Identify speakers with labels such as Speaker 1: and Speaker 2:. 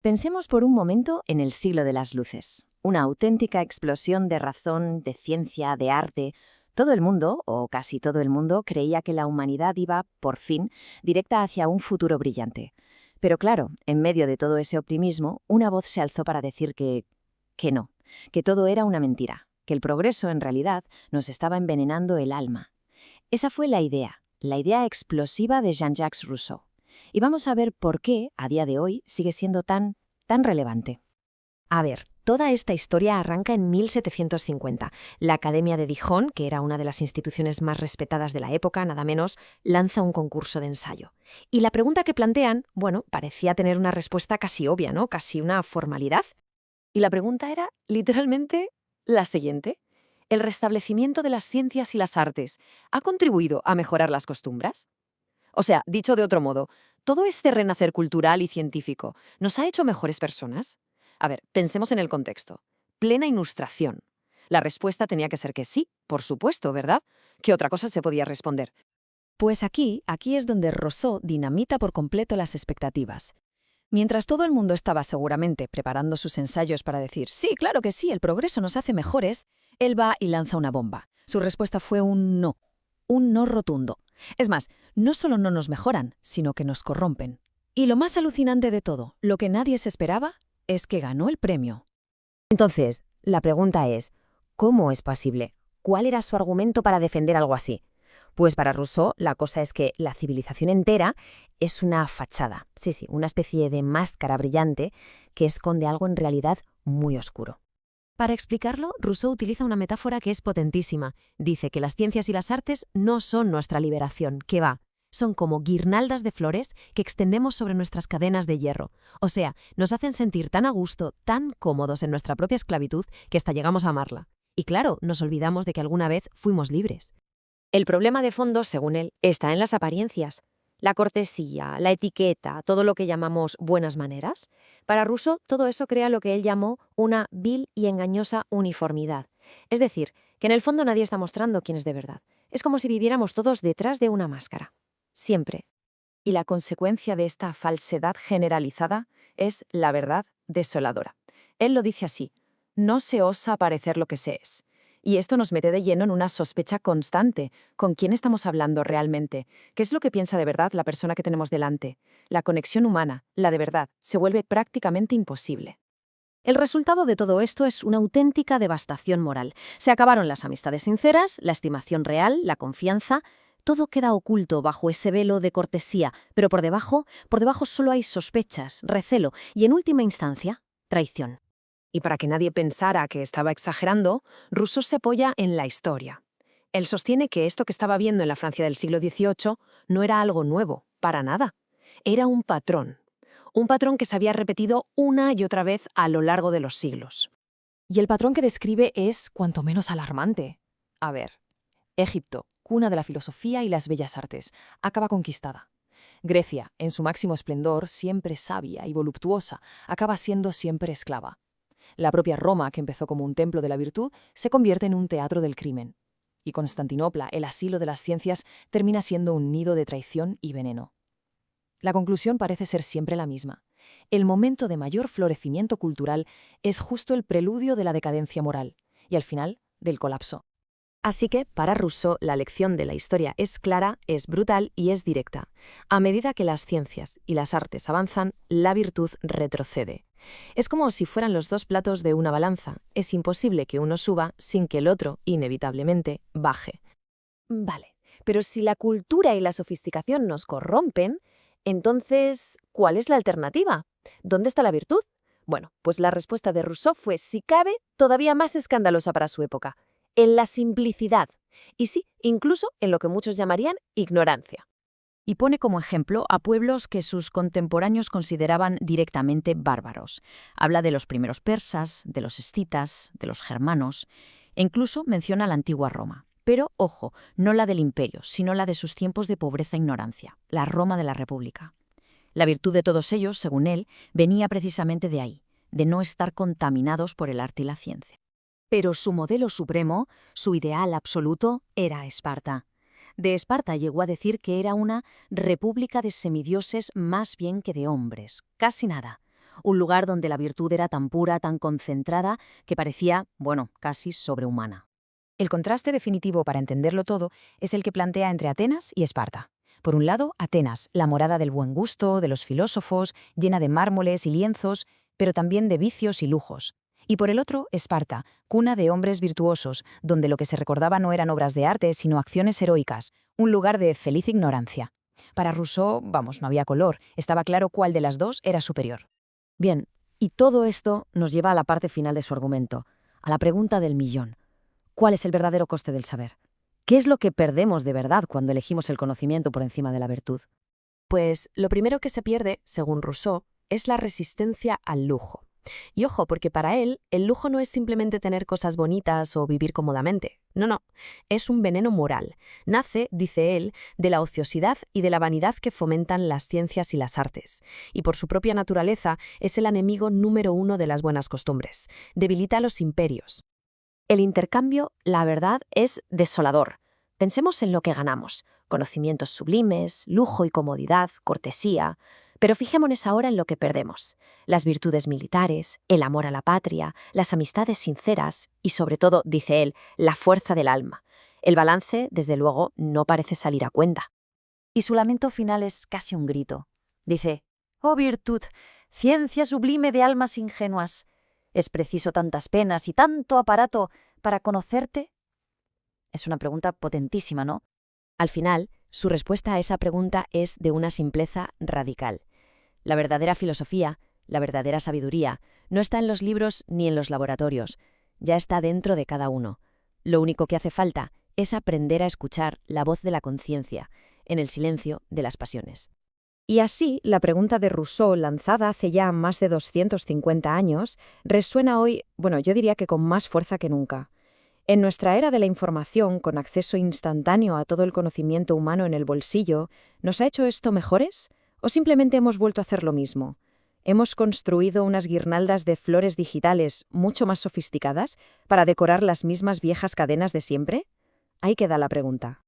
Speaker 1: Pensemos por un momento en el siglo de las luces. Una auténtica explosión de razón, de ciencia, de arte. Todo el mundo, o casi todo el mundo, creía que la humanidad iba, por fin, directa hacia un futuro brillante. Pero claro, en medio de todo ese optimismo, una voz se alzó para decir que no, que todo era una mentira, que el progreso en realidad nos estaba envenenando el alma. Esa fue la idea explosiva de Jean-Jacques Rousseau. Y vamos a ver por qué, a día de hoy, sigue siendo tan relevante.
Speaker 2: A ver, toda esta historia arranca en 1750. La Academia de Dijon, que era una de las instituciones más respetadas de la época, nada menos, lanza un concurso de ensayo. Y la pregunta que plantean, bueno, parecía tener una respuesta casi obvia, ¿no? Casi una formalidad. Y la pregunta era, literalmente, la siguiente. ¿El restablecimiento de las ciencias y las artes ha contribuido a mejorar las costumbres? O sea, dicho de otro modo, ¿todo este renacer cultural y científico nos ha hecho mejores personas? A ver, pensemos en el contexto. Plena Ilustración. La respuesta tenía que ser que sí, por supuesto, ¿verdad? ¿Qué otra cosa se podía responder?
Speaker 3: Pues aquí es donde Rousseau dinamita por completo las expectativas. Mientras todo el mundo estaba seguramente preparando sus ensayos para decir «sí, claro que sí, el progreso nos hace mejores», él va y lanza una bomba. Su respuesta fue un no rotundo. Es más, no solo no nos mejoran, sino que nos corrompen. Y lo más alucinante de todo, lo que nadie se esperaba, es que ganó el premio.
Speaker 2: Entonces, la pregunta es, ¿cómo es posible? ¿Cuál era su argumento para defender algo así? Pues para Rousseau, la cosa es que la civilización entera es una fachada, sí, una especie de máscara brillante que esconde algo en realidad muy oscuro.
Speaker 3: Para explicarlo, Rousseau utiliza una metáfora que es potentísima. Dice que las ciencias y las artes no son nuestra liberación, que va. Son como guirnaldas de flores que extendemos sobre nuestras cadenas de hierro. O sea, nos hacen sentir tan a gusto, tan cómodos en nuestra propia esclavitud, que hasta llegamos a amarla. Y claro, nos olvidamos de que alguna vez fuimos libres.
Speaker 2: El problema de fondo, según él, está en las apariencias. La cortesía, la etiqueta, todo lo que llamamos buenas maneras. Para Rousseau, todo eso crea lo que él llamó una vil y engañosa uniformidad. Es decir, que en el fondo nadie está mostrando quién es de verdad. Es como si viviéramos todos detrás de una máscara. Siempre.
Speaker 1: Y la consecuencia de esta falsedad generalizada es, la verdad, desoladora. Él lo dice así: no se osa parecer lo que se es. Y esto nos mete de lleno en una sospecha constante. ¿Con quién estamos hablando realmente? ¿Qué es lo que piensa de verdad la persona que tenemos delante? La conexión humana, la de verdad, se vuelve prácticamente imposible.
Speaker 3: El resultado de todo esto es una auténtica devastación moral. Se acabaron las amistades sinceras, la estimación real, la confianza. Todo queda oculto bajo ese velo de cortesía, pero por debajo solo hay sospechas, recelo y, en última instancia, traición.
Speaker 2: Y para que nadie pensara que estaba exagerando, Rousseau se apoya en la historia. Él sostiene que esto que estaba viendo en la Francia del siglo XVIII no era algo nuevo, para nada. Era un patrón que se había repetido una y otra vez a lo largo de los siglos.
Speaker 4: Y el patrón que describe es cuanto menos alarmante. A ver, Egipto, cuna de la filosofía y las bellas artes, acaba conquistada. Grecia, en su máximo esplendor, siempre sabia y voluptuosa, acaba siendo siempre esclava. La propia Roma, que empezó como un templo de la virtud, se convierte en un teatro del crimen. Y Constantinopla, el asilo de las ciencias, termina siendo un nido de traición y veneno. La conclusión parece ser siempre la misma. El momento de mayor florecimiento cultural es justo el preludio de la decadencia moral y, al final, del colapso.
Speaker 2: Así que, para Rousseau, la lección de la historia es clara, es brutal y es directa. A medida que las ciencias y las artes avanzan, la virtud retrocede. Es como si fueran los dos platos de una balanza. Es imposible que uno suba sin que el otro, inevitablemente, baje. Vale, pero si la cultura y la sofisticación nos corrompen, entonces, ¿cuál es la alternativa? ¿Dónde está la virtud? Bueno, pues la respuesta de Rousseau fue, si cabe, todavía más escandalosa para su época. En la simplicidad. Y sí, incluso en lo que muchos llamarían ignorancia.
Speaker 1: Y pone como ejemplo a pueblos que sus contemporáneos consideraban directamente bárbaros. Habla de los primeros persas, de los escitas, de los germanos, e incluso menciona la antigua Roma. Pero, ojo, no la del imperio, sino la de sus tiempos de pobreza e ignorancia, la Roma de la República. La virtud de todos ellos, según él, venía precisamente de ahí, de no estar contaminados por el arte y la ciencia. Pero su modelo supremo, su ideal absoluto, era Esparta. De Esparta llegó a decir que era una república de semidioses más bien que de hombres, casi nada. un lugar donde la virtud era tan pura, tan concentrada, que parecía, bueno, casi sobrehumana.
Speaker 2: El contraste definitivo para entenderlo todo es el que plantea entre Atenas y Esparta. Por un lado, Atenas, la morada del buen gusto, de los filósofos, llena de mármoles y lienzos, pero también de vicios y lujos. Y por el otro, Esparta, cuna de hombres virtuosos, donde lo que se recordaba no eran obras de arte, sino acciones heroicas, un lugar de feliz ignorancia. Para Rousseau, no había color, estaba claro cuál de las dos era superior.
Speaker 1: Bien, y todo esto nos lleva a la parte final de su argumento, a la pregunta del millón. ¿Cuál es el verdadero coste del saber? ¿Qué es lo que perdemos de verdad cuando elegimos el conocimiento por encima de la virtud?
Speaker 2: Pues lo primero que se pierde, según Rousseau, es la resistencia al lujo. Y ojo, porque para él, el lujo no es simplemente tener cosas bonitas o vivir cómodamente. No, es un veneno moral. Nace, dice él, de la ociosidad y de la vanidad que fomentan las ciencias y las artes. Y por su propia naturaleza, es el enemigo número 1 de las buenas costumbres. Debilita a los imperios.
Speaker 1: El intercambio, la verdad, es desolador. Pensemos en lo que ganamos: conocimientos sublimes, lujo y comodidad, cortesía. Pero fijémonos ahora en lo que perdemos: las virtudes militares, el amor a la patria, las amistades sinceras y, sobre todo, dice él, la fuerza del alma. El balance, desde luego, no parece salir a cuenta. Y su lamento final es casi un grito. Dice: «Oh virtud, ciencia sublime de almas ingenuas, ¿es preciso tantas penas y tanto aparato para conocerte?» Es una pregunta potentísima, ¿no?
Speaker 2: Al final, su respuesta a esa pregunta es de una simpleza radical. La verdadera filosofía, la verdadera sabiduría, no está en los libros ni en los laboratorios, ya está dentro de cada uno. Lo único que hace falta es aprender a escuchar la voz de la conciencia, en el silencio de las pasiones.
Speaker 3: Y así, la pregunta de Rousseau, lanzada hace ya más de 250 años, resuena hoy, yo diría que con más fuerza que nunca. En nuestra era de la información, con acceso instantáneo a todo el conocimiento humano en el bolsillo, ¿nos ha hecho esto mejores? ¿O simplemente hemos vuelto a hacer lo mismo? ¿Hemos construido unas guirnaldas de flores digitales mucho más sofisticadas para decorar las mismas viejas cadenas de siempre? Ahí queda la pregunta.